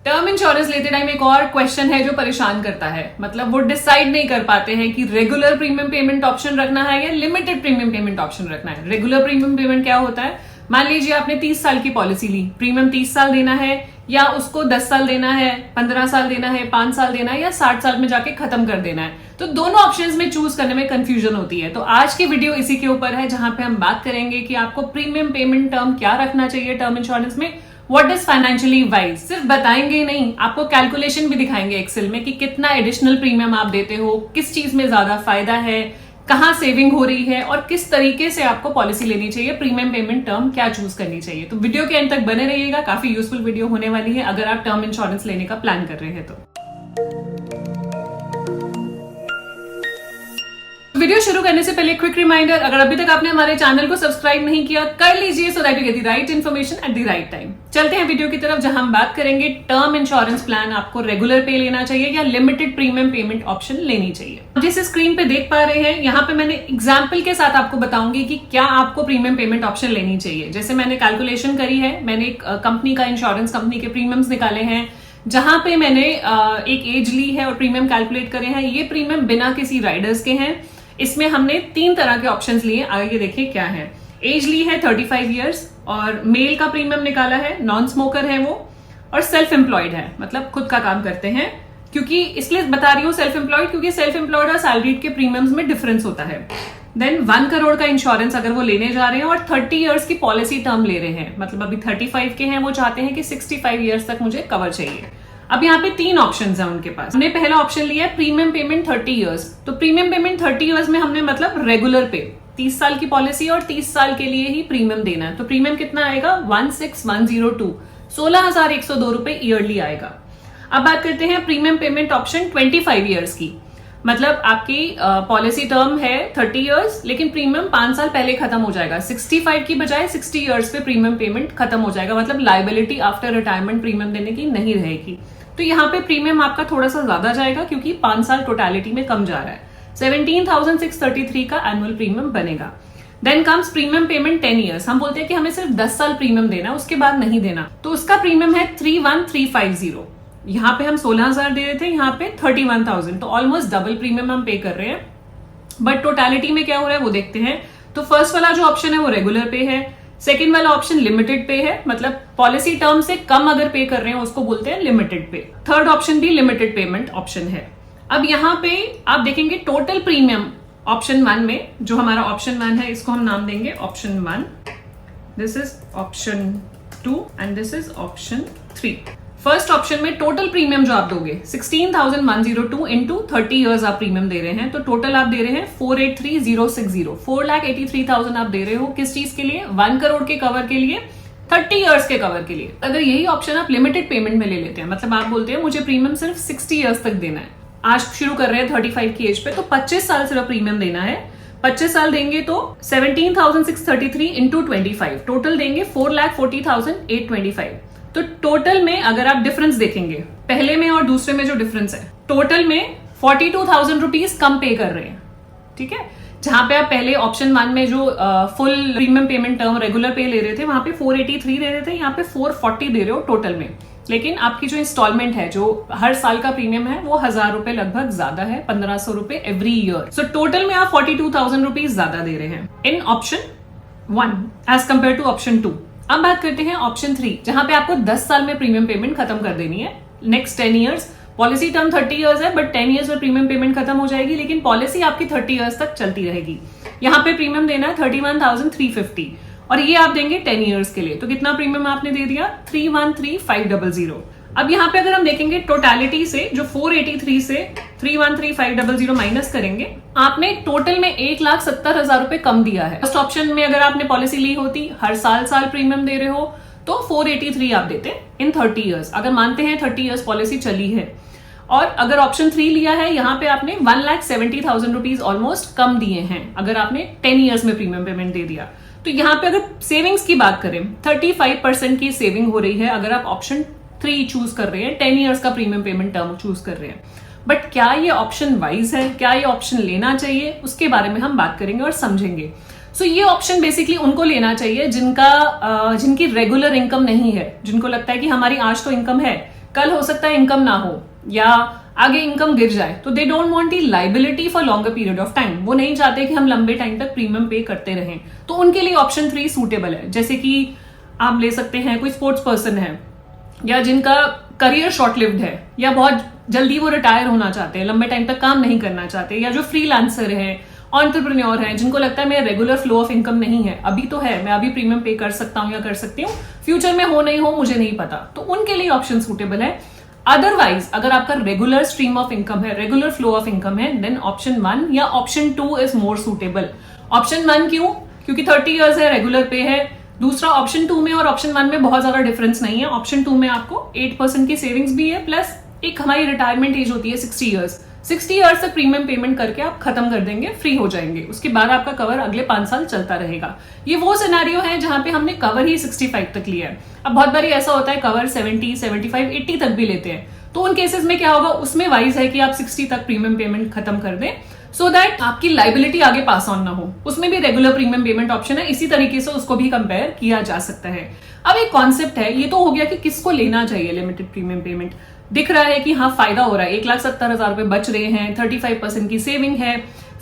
Term insurance लेते time एक और क्वेश्चन है जो परेशान करता है, मतलब वो डिसाइड नहीं कर पाते हैं कि रेगुलर प्रीमियम पेमेंट ऑप्शन रखना है या लिमिटेड प्रीमियम पेमेंट ऑप्शन रखना है। रेगुलर प्रीमियम पेमेंट क्या होता है? मान लीजिए आपने 30 साल की पॉलिसी ली, प्रीमियम 30 साल देना है या उसको 10 साल देना है, 15 साल देना है, 5 साल देना है या 60 साल में जाके खत्म कर देना है। तो दोनों ऑप्शंस में चूज करने में कंफ्यूजन होती है। तो आज की वीडियो इसी के ऊपर है, जहां पे हम बात करेंगे कि आपको प्रीमियम पेमेंट टर्म क्या रखना चाहिए टर्म इंश्योरेंस में, व्हाट इज फाइनेंशियली वाइज। सिर्फ बताएंगे ही नहीं, आपको कैलकुलेशन भी दिखाएंगे एक्सेल में कि कितना एडिशनल प्रीमियम आप देते हो, किस चीज में ज्यादा फायदा है, कहां सेविंग हो रही है और किस तरीके से आपको पॉलिसी लेनी चाहिए, प्रीमियम पेमेंट टर्म क्या चूज करनी चाहिए। तो वीडियो के एंड तक बने रहिएगा, काफी यूजफुल वीडियो होने वाली है अगर आप टर्म इंश्योरेंस लेने का प्लान कर रहे हैं तो। वीडियो शुरू करने से पहले क्विक रिमाइंडर, अगर अभी तक आपने हमारे चैनल को सब्सक्राइब नहीं किया कर लीजिए, so that you get the right information at the right time. चलते हैं वीडियो की तरफ, जहां हम बात करेंगे टर्म इंश्योरेंस प्लान आपको रेगुलर पे लेना चाहिए या लिमिटेड प्रीमियम पेमेंट ऑप्शन लेनी चाहिए। जैसे स्क्रीन पे देख पा रहे हैं, यहाँ पे मैंने एग्जाम्पल के साथ आपको बताऊंगी कि क्या आपको प्रीमियम पेमेंट ऑप्शन लेनी चाहिए। जैसे मैंने कैलकुलेशन करी है, मैंने एक कंपनी का, इंश्योरेंस कंपनी के प्रीमियम्स निकाले हैं, जहां पे मैंने एक एज ली है और प्रीमियम कैलकुलेट करे हैं। ये प्रीमियम बिना किसी राइडर्स के हैं। इसमें हमने 3 तरह के ऑप्शंस लिए, आगे देखिए क्या है। एज ली है 35 इयर्स और मेल का प्रीमियम निकाला है, नॉन स्मोकर है वो, और सेल्फ एम्प्लॉयड है, मतलब खुद का काम करते हैं। क्योंकि इसलिए बता रही हूँ सेल्फ एम्प्लॉयड, क्योंकि सेल्फ एम्प्लॉयड और सैलरीड के प्रीमियम्स में डिफरेंस होता है। देन 1 करोड़ का इंश्योरेंस अगर वो लेने जा रहे हैं और 30 इयर्स की पॉलिसी टर्म ले रहे हैं, मतलब अभी 35 के हैं, वो चाहते हैं कि 65 इयर्स तक मुझे कवर चाहिए। अब यहाँ पे 3 ऑप्शंस हैं उनके पास। हमने पहला ऑप्शन लिया है प्रीमियम पेमेंट 30 इयर्स। तो प्रीमियम पेमेंट 30 इयर्स में हमने मतलब रेगुलर पे 30 साल की पॉलिसी और 30 साल के लिए ही प्रीमियम देना है। तो प्रीमियम कितना आएगा? 16,102, 16,102 रुपए ईयरली आएगा। अब बात करते हैं प्रीमियम पेमेंट ऑप्शन 25 इयर्स की, मतलब आपकी पॉलिसी टर्म है 30 इयर्स, लेकिन प्रीमियम 5 साल पहले खत्म हो जाएगा। 65 की बजाय 60 इयर्स पे प्रीमियम पेमेंट खत्म हो जाएगा, मतलब लाइबिलिटी आफ्टर रिटायरमेंट प्रीमियम देने की नहीं रहेगी। तो यहाँ पे प्रीमियम आपका थोड़ा सा ज्यादा जाएगा, क्योंकि 5 साल टोटलिटी में कम जा रहा है। 17,633 का एनुअल प्रीमियम बनेगा। Then comes premium payment 10 years. हम बोलते हैं कि हमें सिर्फ 10 साल प्रीमियम देना, उसके बाद नहीं देना। तो उसका प्रीमियम है 31,350। यहाँ पे हम 16,000 दे रहे थे, यहाँ पे 31,000, तो ऑलमोस्ट डबल प्रीमियम हम पे कर रहे हैं। बट टोटलिटी में क्या हो रहा है वो देखते हैं। तो फर्स्ट वाला जो ऑप्शन है वो रेगुलर पे है, सेकेंड वाला ऑप्शन लिमिटेड पे है, मतलब पॉलिसी टर्म से कम अगर पे कर रहे हैं उसको बोलते हैं लिमिटेड पे। थर्ड ऑप्शन भी लिमिटेड पेमेंट ऑप्शन है। अब यहाँ पे आप देखेंगे टोटल प्रीमियम ऑप्शन 1 में, जो हमारा ऑप्शन 1 है इसको हम नाम देंगे option 1, this is option 2 and this is option 3। First option में टोटल प्रीमियम जो आप दोगे 16,102 इंटू 30 इयर्स आप प्रीमियम दे रहे हैं, तो टोटल आप दे रहे हैं 483,060, 4,83,000 आप दे रहे हो। किस चीज के लिए? 1 करोड़ के कवर के लिए, 30 इयर्स के कवर के लिए। अगर यही ऑप्शन आप लिमिटेड पेमेंट में ले लेते हैं, मतलब आप बोलते हैं मुझे प्रीमियम सिर्फ 60 इयर्स तक देना है, आज शुरू कर रहे हैं 35 की एज पे, तो 25 साल सिर्फ प्रीमियम देना है। 25 साल देंगे तो 17,633 इंटू 25, टोटल देंगे 4,40,825। तो टोटल में अगर आप डिफरेंस देखेंगे, पहले में और दूसरे में जो डिफरेंस है, टोटल में 42,000 रुपीज कम पे कर रहे हैं। ठीक है, जहां पे आप पहले ऑप्शन 1 में जो full premium payment term regular पे ले रहे थे, वहां पे 483 दे रहे थे, यहाँ पे 440 दे रहे हो टोटल में। लेकिन आपकी जो इंस्टॉलमेंट है, जो हर साल का प्रीमियम है, वो 1,000 रुपए लगभग ज्यादा है, 1,500 रुपए एवरी ईयर। सो टोटल में आप 42,000 रुपीज ज्यादा दे रहे हैं इन option 1 as compared to option 2। अब बात करते हैं ऑप्शन 3, जहां पे आपको 10 साल में प्रीमियम पेमेंट खत्म कर देनी है। Next 10 years, policy term 30 years है, बट 10 इयर्स में प्रीमियम पेमेंट खत्म हो जाएगी, लेकिन पॉलिसी आपकी 30 इयर्स तक चलती रहेगी। यहाँ पे प्रीमियम देना है 31,350 और ये आप देंगे 10 इयर्स के लिए। तो कितना प्रीमियम आपने दे दिया? 313,500। अब यहाँ पे अगर हम देखेंगे टोटलिटी से, जो 483 से 313,500 माइनस करेंगे, आपने टोटल में 1,70,000 रुपए कम दिया है। फर्स्ट ऑप्शन में अगर आपने पॉलिसी ली होती, हर साल प्रीमियम दे रहे हो, तो 483 आप देते इन 30 इयर्स, अगर मानते हैं 30 इयर्स पॉलिसी चली है। और अगर ऑप्शन 3 लिया है, यहाँ पे आपने 1,70,000 रुपीज ऑलमोस्ट कम दिए हैं, अगर आपने 10 इयर्स में प्रीमियम पेमेंट दे दिया। तो यहाँ पे अगर सेविंग्स की बात करें, 35% की सेविंग हो रही है अगर आप ऑप्शन 3 चूज कर रहे हैं, 10 इयर्स का प्रीमियम पेमेंट टर्म चूज कर रहे हैं। बट क्या ये ऑप्शन वाइज है? क्या ये ऑप्शन लेना चाहिए? उसके बारे में हम बात करेंगे और समझेंगे। सो ये ऑप्शन बेसिकली उनको लेना चाहिए जिनकी रेगुलर इनकम नहीं है, जिनको लगता है कि हमारी आज तो इनकम है कल हो सकता है इनकम ना हो या आगे इनकम गिर जाए, तो they don't want the liability for longer period of time. वो नहीं चाहते कि हम लंबे टाइम तक प्रीमियम पे करते रहें, तो उनके लिए ऑप्शन 3 सूटेबल है। जैसे कि आप ले सकते हैं कोई स्पोर्ट्स पर्सन है, या जिनका करियर शॉर्ट लिव्ड है, या बहुत जल्दी वो रिटायर होना चाहते हैं, लंबे टाइम तक काम नहीं करना चाहते, या जो फ्रीलांसर है, एंटरप्रेन्योर हैं, जिनको लगता है मेरा रेगुलर फ्लो ऑफ इनकम नहीं है, अभी तो है, मैं अभी प्रीमियम पे कर सकता हूं या कर सकती हूँ, फ्यूचर में हो नहीं हो मुझे नहीं पता, तो उनके लिए ऑप्शन सूटेबल है। अदरवाइज अगर आपका रेगुलर स्ट्रीम ऑफ इनकम है, रेगुलर फ्लो ऑफ इनकम है, देन ऑप्शन 1 या option 2 is more suitable. Option 1 क्यों? क्योंकि 30 इयर्स है, रेगुलर पे है। दूसरा, ऑप्शन 2 में और ऑप्शन 1 में बहुत ज्यादा डिफरेंस नहीं है। ऑप्शन 2 में आपको 8% की सेविंग्स भी है, प्लस एक हमारी रिटायरमेंट एज होती है 60 ईयर्स। 60 ईयर्स तक प्रीमियम पेमेंट करके आप खत्म कर देंगे, फ्री हो जाएंगे, उसके बाद आपका कवर अगले 5 साल चलता रहेगा। ये वो सिनेरियो है जहां पे हमने कवर ही 65 तक लिया है। अब बहुत बारी ऐसा होता है कवर 70, 75, 80 तक भी लेते हैं, तो उन केसेस में क्या होगा, उसमें वाइज है कि आप 60 तक प्रीमियम पेमेंट खत्म कर दें, सो दैट आपकी लाइबिलिटी आगे पास ऑन ना हो। उसमें भी रेगुलर प्रीमियम पेमेंट ऑप्शन है, इसी तरीके से उसको भी कंपेयर किया जा सकता है। अब एक कॉन्सेप्ट है, ये तो हो गया कि किसको लेना चाहिए लिमिटेड प्रीमियम पेमेंट। दिख रहा है कि हाँ फायदा हो रहा है, 1,70,000 रुपए बच रहे हैं, 35% की सेविंग है,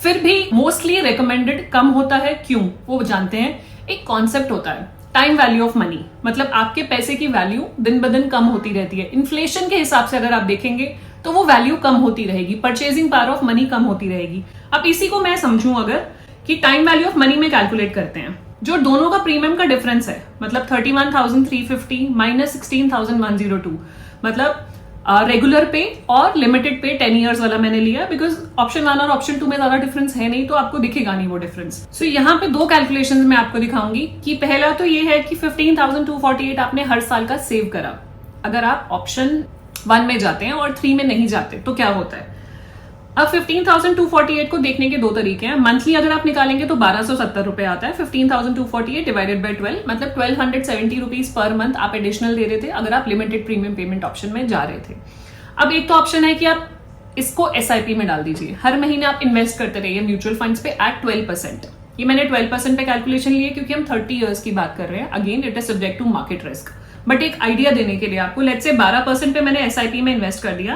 फिर भी मोस्टली रिकमेंडेड कम होता है। क्यों? वो जानते हैं। एक कॉन्सेप्ट होता है टाइम वैल्यू ऑफ मनी, मतलब आपके पैसे की वैल्यू दिन ब दिन कम होती रहती है। इन्फ्लेशन के हिसाब से अगर आप देखेंगे तो वो वैल्यू कम होती रहेगी, परचेजिंग पावर ऑफ मनी कम होती रहेगी। अब इसी को मैं समझूं अगर कि टाइम वैल्यू ऑफ मनी में कैलकुलेट करते हैं, जो दोनों का प्रीमियम का डिफरेंस है, मतलब 31,350 माइनस 16,102, मतलब रेगुलर पे और लिमिटेड पे 10 इयर्स वाला मैंने लिया, बिकॉज ऑप्शन 1 और ऑप्शन 2 में ज्यादा डिफरेंस है नहीं, तो आपको दिखेगा नहीं वो डिफरेंस। सो यहाँ पे 2 कैलकुलेशंस मैं आपको दिखाऊंगी कि पहला तो ये है कि 15,248 आपने हर साल का सेव करा। अगर आप ऑप्शन 1 में जाते हैं और 3 में नहीं जाते तो क्या होता है। अब 15,248 को देखने के 2 तरीके हैं। मंथली अगर आप निकालेंगे तो 1,270 रुपए आता है। 15,248 डिवाइडेड बाय 12, मतलब 1,270 रुपीज पर मंथ आप एडिशनल दे रहे थे अगर आप लिमिटेड प्रीमियम पेमेंट ऑप्शन में जा रहे थे। अब एक तो ऑप्शन है कि आप इसको SIP में डाल दीजिए, हर महीने आप इन्वेस्ट करते रहिए म्यूचुअल फंड्स पे एट 12%। ये मैंने 12% पे कैलकुलेशन लिए क्योंकि हम 30 इयर्स की बात कर रहे हैं। Again it is subject to market risk, but एक आइडिया देने के लिए आपको, लेट्स से 12% पे मैंने SIP में इन्वेस्ट कर दिया,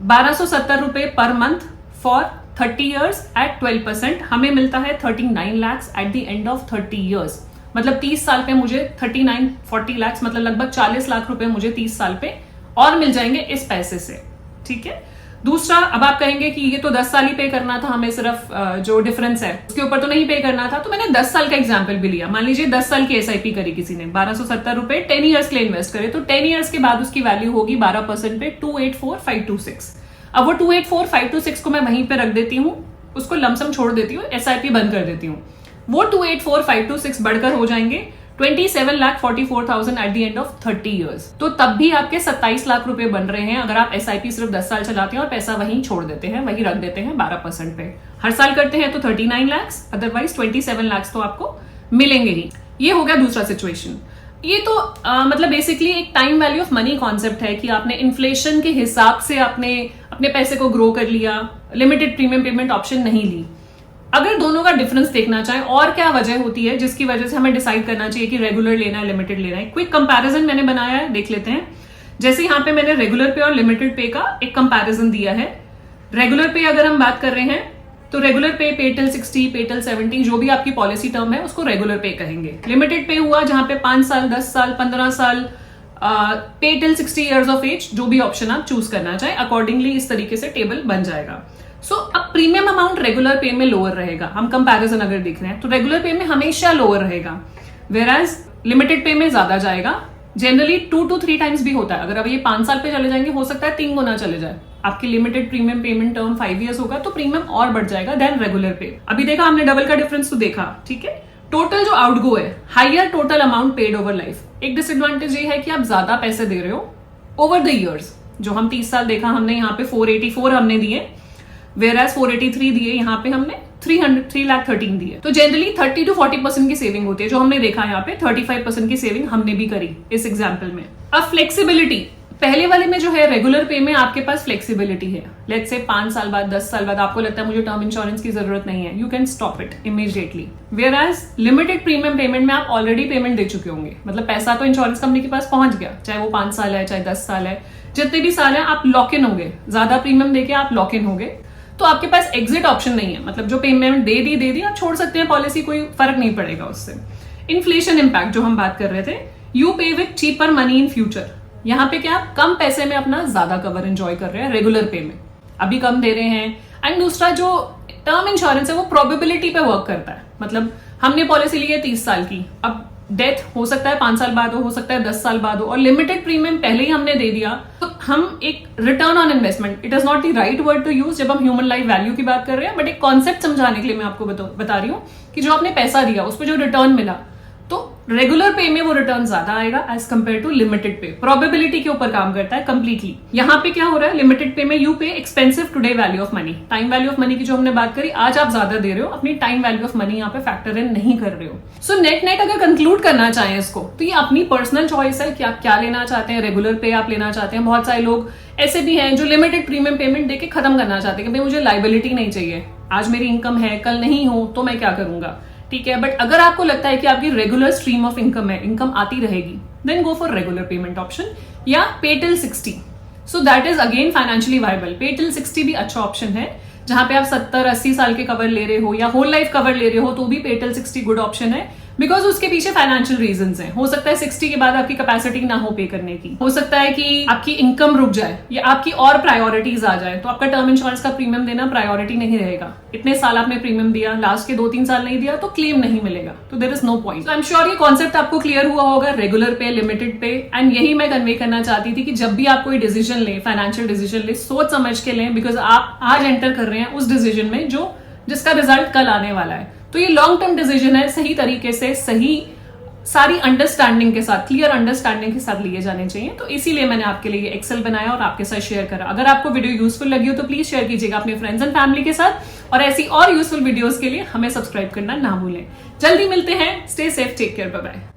1,270 रुपए per month for 30 years eight 12%, हमें मिलता है 39 lakhs at the end of 30 years. मतलब 30 साल पे मुझे 40 lakhs, मतलब लगभग 40 लाख रुपए मुझे 30 साल पे और मिल जाएंगे इस पैसे से। ठीक है। दूसरा, अब आप कहेंगे कि ये तो 10 साल ही पे करना था हमें, सिर्फ जो डिफरेंस है उसके ऊपर तो नहीं पे करना था, तो मैंने 10 साल का एग्जाम्पल भी लिया। मान लीजिए 10 साल की SIP करी किसी ने, 1,270 रुपए 10 इयर्स के लिए इन्वेस्ट करे, तो 10 इयर्स के बाद उसकी वैल्यू होगी 12% पे 284,526। अब वो 284,526 को मैं वहीं पे रख देती हूँ, उसको लमसम छोड़ देती हूँ, SIP बंद कर देती हूँ। वो 284,526 बढ़कर हो जाएंगे 27,44,000 at the end of 30 years. तो तब भी आपके 27 लाख रुपए बन रहे हैं अगर आप SIP सिर्फ 10 साल चलाते हैं और पैसा वहीं छोड़ देते हैं, वहीं रख देते हैं 12% पे। हर साल करते हैं तो 39 लाख, अदरवाइज 27 लाख तो आपको मिलेंगे ही। ये हो गया दूसरा सिचुएशन। ये तो मतलब बेसिकली एक time value of money concept है कि आपने इन्फ्लेशन के हिसाब से आपने अपने पैसे को ग्रो कर लिया, लिमिटेड प्रीमियम पेमेंट ऑप्शन नहीं ली। अगर दोनों का डिफरेंस देखना चाहें और क्या वजह होती है जिसकी वजह से हमें डिसाइड करना चाहिए कि रेगुलर लेना है लिमिटेड लेना है, क्विक कंपैरिजन मैंने बनाया है, देख लेते हैं। जैसे यहाँ पे मैंने रेगुलर पे और लिमिटेड पे का एक कंपैरिजन दिया है। रेगुलर पे अगर हम बात कर रहे हैं तो रेगुलर पे टिल 60, पे टिल 70, जो भी आपकी पॉलिसी टर्म है उसको रेगुलर पे कहेंगे। लिमिटेड पे हुआ जहां पे 5 साल, 10 साल, 15 साल, पे टिल 60 इयर्स ऑफ एज, जो भी ऑप्शन आप चूज करना चाहें, अकॉर्डिंगली इस तरीके से टेबल बन जाएगा। सो अब प्रीमियम अमाउंट रेगुलर पे में लोअर रहेगा। हम कंपैरिजन अगर देख रहे हैं तो रेगुलर पे में हमेशा लोअर रहेगा, वेराज लिमिटेड पे में ज्यादा जाएगा। जनरली 2 to 3 टाइम्स भी होता है। अगर अब ये 5 साल पे चले जाएंगे, हो सकता है 3 गुना चले जाए। आपकी limited premium payment term 5 years होगा तो प्रीमियम और बढ़ जाएगा देन रेगुलर पे। अभी देखा हमने डबल का डिफरेंस तो देखा, ठीक है। टोटल जो आउटगो है, higher total amount paid over life. एक डिसएडवांटेज ये है कि आप ज्यादा पैसे दे रहे हो ओवर द इयर्स। जो हम 30 साल देखा हमने यहाँ पे 484 हमने दिए, वेराज 483 दिए, यहाँ पे हमने 3,13 दिए। तो जनरली 30 to 40% की सेविंग होती है, जो हमने देखा यहाँ पे 35% की सेविंग हमने भी करी इस एग्जाम्पल में। अब फ्लेक्सिबिलिटी, पहले वाले में जो है रेगुलर पे में आपके पास फ्लेक्सिबिलिटी है। लेट्स से 5 साल बाद 10 साल बाद आपको लगता है मुझे टर्म इंश्योरेंस की जरूरत नहीं है, you can stop it immediately. Whereas limited premium payment में आप ऑलरेडी पेमेंट दे चुके होंगे, मतलब पैसा तो इंश्योरेंस कंपनी के पास पहुंच गया, चाहे वो 5 साल है चाहे 10 साल है, जितने भी साल है आप लॉक इन होंगे, ज्यादा प्रीमियम देके आप लॉक इन होंगे। तो आपके पास एग्जिट ऑप्शन नहीं है, मतलब जो पेमेंट दे दी आप छोड़ सकते हैं पॉलिसी, कोई फर्क नहीं पड़ेगा उससे। इन्फ्लेशन इम्पैक्ट जो हम बात कर रहे थे, यू पे with cheaper money in future. यहाँ पे क्या आप कम पैसे में अपना ज्यादा कवर एंजॉय कर रहे हैं रेगुलर पे में, अभी कम दे रहे हैं। एंड दूसरा जो टर्म इंश्योरेंस है वो प्रोबेबिलिटी पे वर्क करता है, मतलब हमने पॉलिसी ली है 30 साल की, अब डेथ हो सकता है 5 साल बाद हो सकता है 10 साल बाद हो, और लिमिटेड प्रीमियम पहले ही हमने दे दिया, तो हम एक return on investment, it is not the right word to use जब हम ह्यूमन लाइफ वैल्यू की बात कर रहे हैं, बट एक कॉन्सेप्ट समझाने के लिए मैं आपको बता रही हूँ कि जो आपने पैसा दिया उस पर जो रिटर्न मिला, तो रेगुलर पे में वो रिटर्न ज्यादा आएगा एज कंपेयर टू लिमिटेड पे। प्रोबेबिलिटी के ऊपर काम करता है कंप्लीटली। यहाँ पे क्या हो रहा है, लिमिटेड पे में यू पे expensive today value of money, time value of money की जो हमने बात करी, आज आप ज्यादा दे रहे हो, अपनी टाइम वैल्यू ऑफ मनी यहाँ पे फैक्टर इन नहीं कर रहे हो। सो नेट अगर कंक्लूड करना चाहें इसको, तो ये अपनी पर्सनल चॉइस है कि आप क्या लेना चाहते हैं, रेगुलर पे आप लेना चाहते हैं। बहुत सारे लोग ऐसे भी हैं जो लिमिटेड प्रीमियम पेमेंट देके खत्म करना चाहते हैं कि भाई मुझे लाइबिलिटी नहीं चाहिए, आज मेरी इनकम है कल नहीं हो तो मैं क्या करूंगा, ठीक है। बट अगर आपको लगता है कि आपकी रेगुलर स्ट्रीम ऑफ इनकम है, इनकम आती रहेगी, then go for regular payment option या pay till 60। So that is again financially viable. Pay till 60 भी अच्छा ऑप्शन है, जहां पे आप 70-80 साल के कवर ले रहे हो या होल लाइफ कवर ले रहे हो, तो भी पे टिल 60 गुड ऑप्शन है, बिकॉज उसके पीछे फाइनेंशियल रीजंस हैं। हो सकता है 60 के बाद आपकी कैपेसिटी ना हो पे करने की, हो सकता है कि आपकी इनकम रुक जाए या आपकी और प्रायोरिटीज आ जाए, तो आपका टर्म इंश्योरेंस का प्रीमियम देना प्रायोरिटी नहीं रहेगा। इतने साल आपने प्रीमियम दिया, लास्ट के 2-3 साल नहीं दिया तो क्लेम नहीं मिलेगा, तो there is no point. I am sure ये कॉन्सेप्ट आपको क्लियर हुआ होगा, रेगुलर पे, लिमिटेड पे। एंड यही मैं कन्वे करना चाहती थी कि जब भी आप कोई डिसीजन ले, फाइनेंशियल डिसीजन ले, सोच समझ के लें, बिकॉज आप आज एंटर कर रहे हैं उस डिसीजन में जिसका रिजल्ट कल आने वाला है। तो ये लॉन्ग टर्म डिसीजन है, सही तरीके से, सही सारी अंडरस्टैंडिंग के साथ, क्लियर अंडरस्टैंडिंग के साथ लिए जाने चाहिए। तो इसीलिए मैंने आपके लिए एक्सेल बनाया और आपके साथ शेयर करा। अगर आपको वीडियो यूजफुल लगी हो तो प्लीज शेयर कीजिएगा अपने फ्रेंड्स एंड फैमिली के साथ, और ऐसी और यूजफुल वीडियोस के लिए हमें सब्सक्राइब करना ना भूलें। जल्दी मिलते हैं, stay safe, take care, bye bye.